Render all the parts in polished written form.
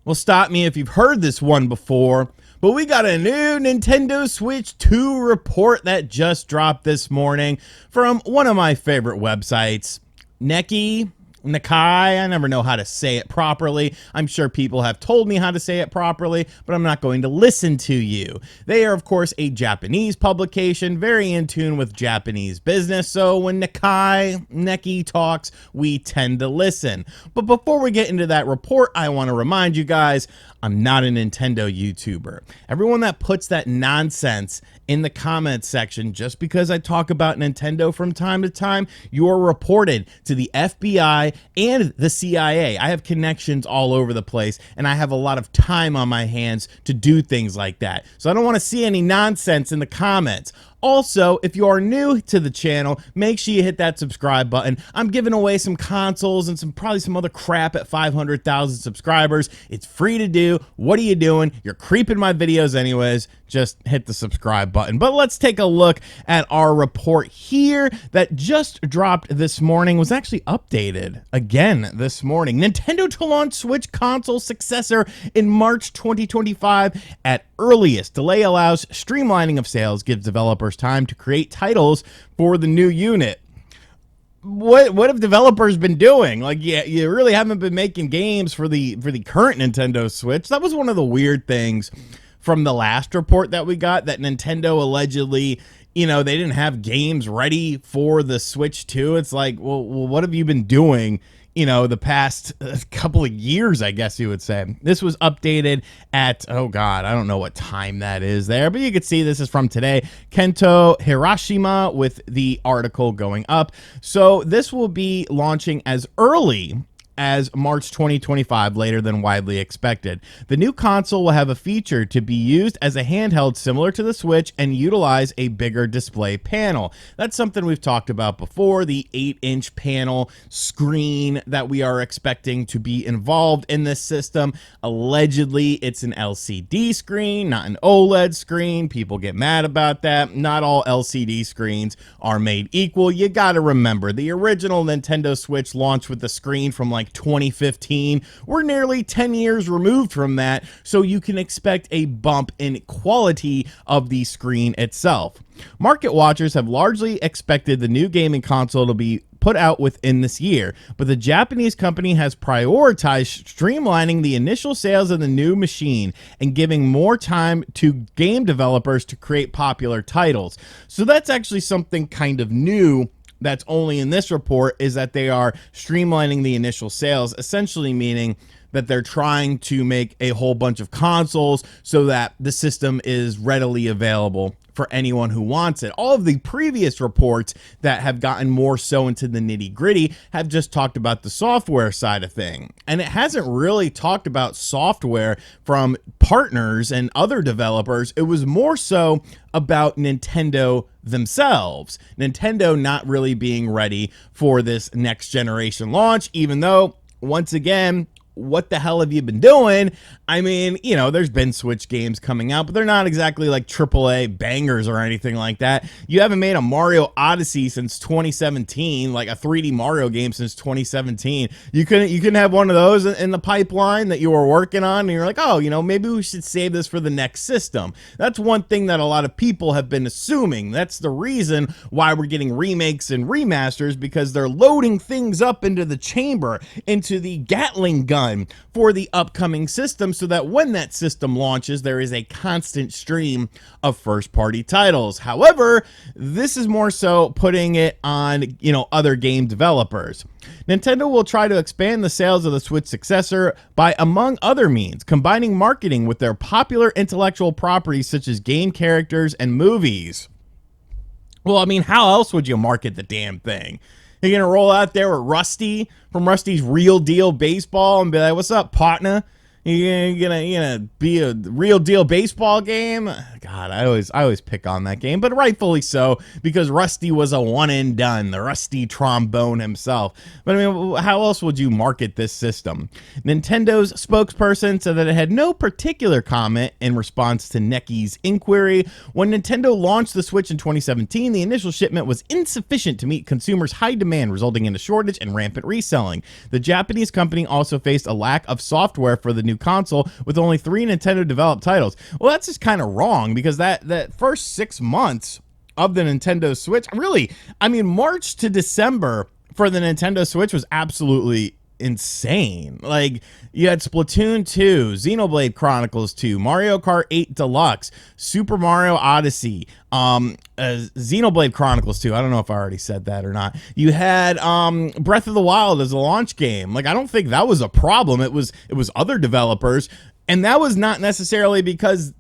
Well, stop me if you've heard this one before, but we got a new Nintendo Switch 2 report that just dropped this morning from one of my favorite websites, Nikkei, I never know how to say it properly. I'm sure people have told me how to say it properly, but I'm not going to listen to you. They are, of course, a Japanese publication, very in tune with Japanese business, so when Nikkei talks, we tend to listen. But before we get into that report, I want to remind you guys, I'm not a Nintendo YouTuber. Everyone that puts that nonsense in the comments section just because I talk about Nintendo from time to time, you are reported to the FBI and the CIA. I have connections all over the place, and I have a lot of time on my hands to do things like that. So I don't want to see any nonsense in the comments. Also, if you are new to the channel, make sure you hit that subscribe button. I'm giving away some consoles and probably some other crap at 500,000 subscribers. It's free to do. What are you doing? You're creeping my videos anyways. Just hit the subscribe button. But let's take a look at our report here that just dropped this morning. Was actually updated again this morning. Nintendo to launch Switch console successor in March 2025 at earliest. Delay allows streamlining of sales, gives developers time to create titles for the new unit. What have developers been doing? Like, yeah, you really haven't been making games for the current Nintendo Switch. That was one of the weird things from the last report that we got, that Nintendo allegedly, you know, they didn't have games ready for the Switch 2. It's like, well, what have you been doing, you know, the past couple of years, I guess you would say. This was updated at, oh God, I don't know what time that is there, but you can see this is from today. Kento Hirashima with the article going up. So this will be launching as early as March 2025, later than widely expected. The new console will have a feature to be used as a handheld similar to the Switch and utilize a bigger display panel. That's something we've talked about before, the 8-inch panel screen that we are expecting to be involved in this system. Allegedly, it's an LCD screen, not an OLED screen. People get mad about that. Not all LCD screens are made equal. You gotta remember, the original Nintendo Switch launched with the screen from like 2015. We're nearly 10 years removed from that, so you can expect a bump in quality of the screen itself. Market watchers have largely expected the new gaming console to be put out within this year, but the Japanese company has prioritized streamlining the initial sales of the new machine and giving more time to game developers to create popular titles. So that's actually something kind of new that's only in this report, is that they are streamlining the initial sales, essentially meaning that they're trying to make a whole bunch of consoles so that the system is readily available for anyone who wants it. All of the previous reports that have gotten more so into the nitty-gritty have just talked about the software side of thing, and it hasn't really talked about software from partners and other developers. It was more so about Nintendo themselves. Nintendo not really being ready for this next generation launch, even though, once again, what the hell have you been doing? I mean, you know, there's been Switch games coming out, but they're not exactly like AAA bangers or anything like that. You haven't made a Mario Odyssey since 2017, like a 3D Mario game since 2017. You couldn't have one of those in the pipeline that you were working on, and you're like, oh, you know, maybe we should save this for the next system. That's one thing that a lot of people have been assuming. That's the reason why we're getting remakes and remasters, because they're loading things up into the chamber, into the Gatling gun for the upcoming system, so that when that system launches, there is a constant stream of first-party titles. However, this is more so putting it on, you know, other game developers. Nintendo will try to expand the sales of the Switch successor by, among other means, combining marketing with their popular intellectual properties such as game characters and movies. Well, I mean, how else would you market the damn thing? You're going to roll out there with Rusty from Rusty's Real Deal Baseball and be like, what's up, partner? You're gonna be a Real Deal Baseball game? God, I always pick on that game, but rightfully so, because Rusty was a one and done, the Rusty Trombone himself. But I mean, how else would you market this system? Nintendo's spokesperson said that it had no particular comment in response to Nikkei's inquiry. When Nintendo launched the Switch in 2017, the initial shipment was insufficient to meet consumers' high demand, resulting in a shortage and rampant reselling. The Japanese company also faced a lack of software for the new new console with only 3 Nintendo developed titles. Well, that's just kind of wrong, because that first 6 months of the Nintendo Switch, really, I mean, March to December for the Nintendo Switch was absolutely insane. Like, you had Splatoon 2, Xenoblade Chronicles 2, Mario Kart 8 Deluxe, Super Mario Odyssey, Xenoblade Chronicles 2. I don't know if I already said that or not. You had Breath of the Wild as a launch game. Like, I don't think that was a problem. It was other developers, and that was not necessarily because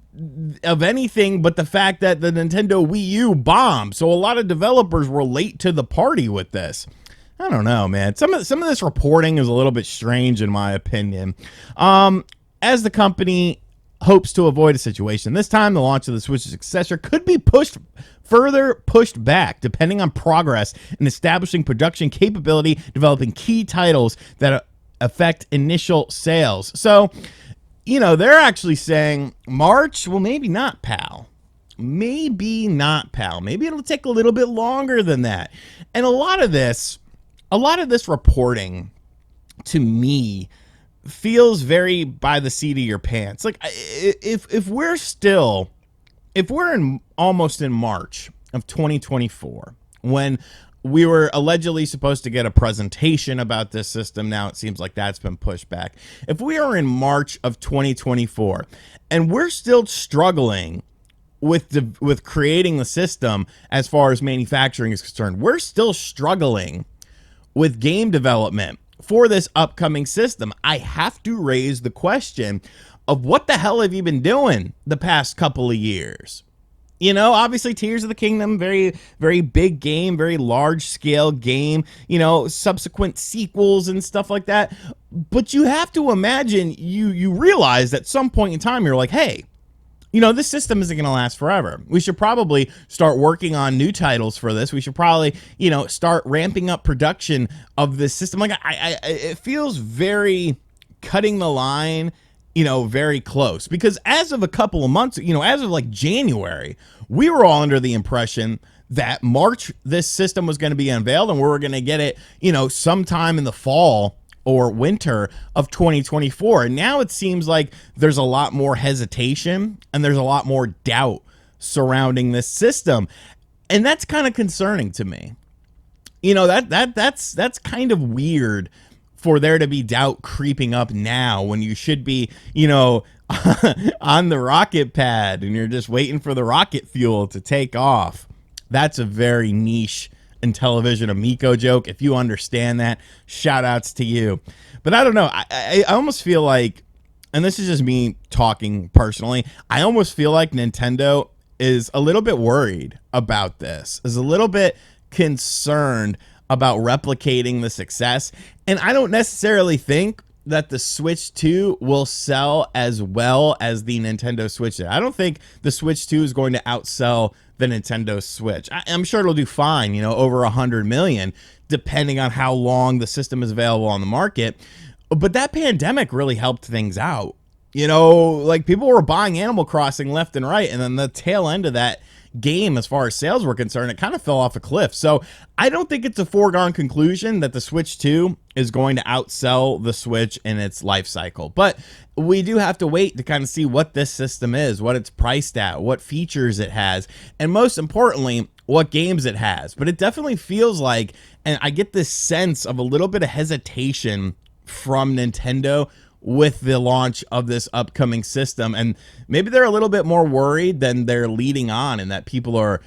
of anything but the fact that the Nintendo Wii U bombed. So a lot of developers were late to the party with this. I don't know, man. Some of this reporting is a little bit strange, in my opinion. As the company hopes to avoid a situation this time, the launch of the Switch's successor could be pushed back, depending on progress in establishing production capability, developing key titles that affect initial sales. So, you know, they're actually saying March. Well, maybe not, pal. Maybe not, pal. Maybe it'll take a little bit longer than that. And a lot of this reporting, to me, feels very by the seat of your pants. Like, if we're almost in March of 2024, when we were allegedly supposed to get a presentation about this system. Now it seems like that's been pushed back. If we are in March of 2024 and we're still struggling with creating the system as far as manufacturing is concerned, we're still struggling with game development for this upcoming system, I have to raise the question of what the hell have you been doing the past couple of years? You know, obviously Tears of the Kingdom, very, very big game, very large scale game, you know, subsequent sequels and stuff like that. But you have to imagine you realize at some point in time, you're like, hey, you know, this system isn't going to last forever. We should probably start working on new titles for this. We should probably, you know, start ramping up production of this system. Like, it feels very cutting the line, you know, very close, because as of a couple of months, you know, as of like January, we were all under the impression that March this system was going to be unveiled and we were going to get it, you know, sometime in the fall or winter of 2024. And now it seems like there's a lot more hesitation and there's a lot more doubt surrounding this system. And that's kind of concerning to me. You know, that's kind of weird for there to be doubt creeping up now when you should be, you know, on the rocket pad and you're just waiting for the rocket fuel to take off. That's a very niche Intellivision Amico joke. If you understand that, shout outs to you. But I don't know. I almost feel like, and this is just me talking personally, I almost feel like Nintendo is a little bit worried about this, is a little bit concerned about replicating the success. And I don't necessarily think that the Switch 2 will sell as well as the Nintendo Switch did. I don't think the Switch 2 is going to outsell the Nintendo Switch. I'm sure it'll do fine, you know, over 100 million, depending on how long the system is available on the market. But that pandemic really helped things out. You know, like people were buying Animal Crossing left and right, and then the tail end of that game, as far as sales were concerned, it kind of fell off a cliff. So I don't think it's a foregone conclusion that the Switch 2 is going to outsell the Switch in its life cycle. But we do have to wait to kind of see what this system is, what it's priced at, what features it has, and most importantly, what games it has. But it definitely feels like, and I get this sense of a little bit of hesitation from Nintendo with the launch of this upcoming system, and maybe they're a little bit more worried than they're leading on, and that people are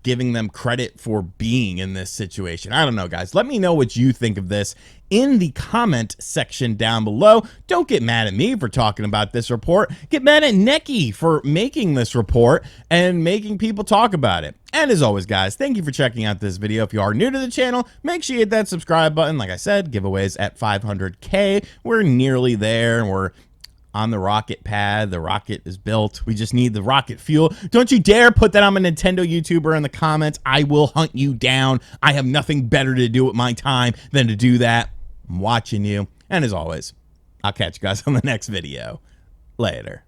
giving them credit for being in this situation. I don't know, guys. Let me know what you think of this in the comment section down below. Don't get mad at me for talking about this report. Get mad at Neki for making this report and making people talk about it. And as always, guys, thank you for checking out this video. If you are new to the channel, make sure you hit that subscribe button. Like I said, giveaways at 500K. We're nearly there, and we're on the rocket pad. The rocket is built. We just need the rocket fuel. Don't you dare put that I'm a Nintendo YouTuber in the comments. I will hunt you down. I have nothing better to do with my time than to do that. I'm watching you. And as always, I'll catch you guys on the next video. Later.